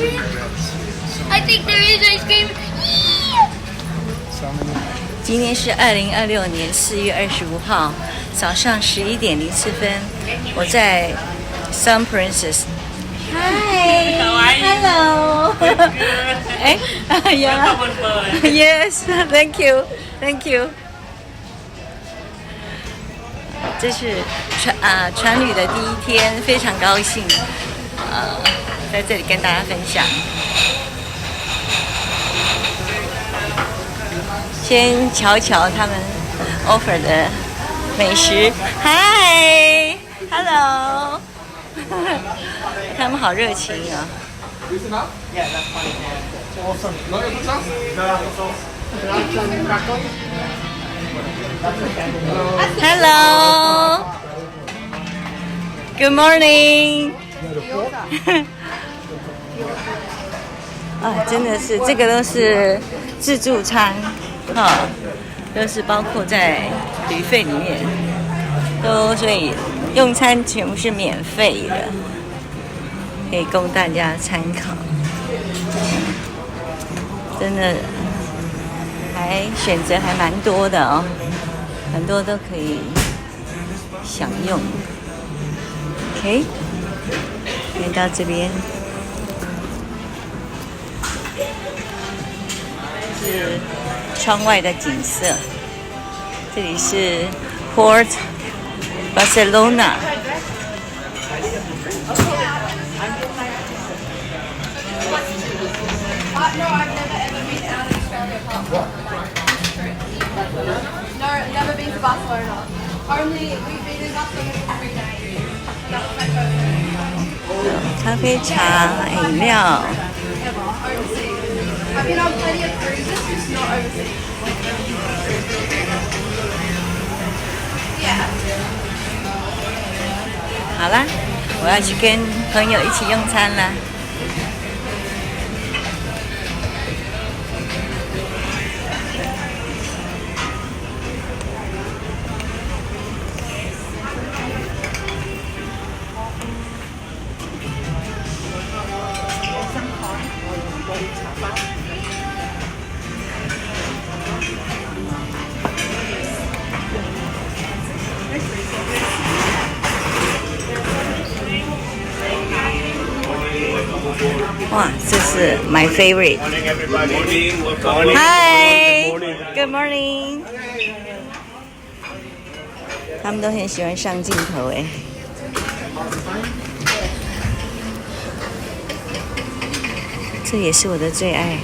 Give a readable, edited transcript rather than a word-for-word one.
I think there is ice cream. 今天是2026年4月25号早上11点04分，我在 Sun Princess。Hi. How are you? Hello. Yeah. Yes. Thank you. Thank you. 这是船旅的第一天，非常高兴，在这里跟大家分享。先瞧瞧他们 offer 的美食。Hi. Hello. 他们好热情啊！ Hello. Good morning. 啊，真的是这个都是自助餐，都是包括在旅费里面，所以用餐全部是免费的，可以供大家参考。真的选择还蛮多的哦，很多都可以享用。OK， 来到这边是窗外的景色，这里是 Port Barcelona。No, I've never ever been out of Australia apart from No, never been to Barcelona. Only we've been in Barcelona for 3 days. That was my first time. 咖啡茶、饮料。 Ever overseas. I've been on plenty of cruises, just not overseas. Yeah. 好啦，我要去跟朋友一起用餐啦。哇，这是 my favorite. Morning, everybody. Morning. Hi. Good morning. 他们都很喜欢上镜头哎。这也是我的最爱。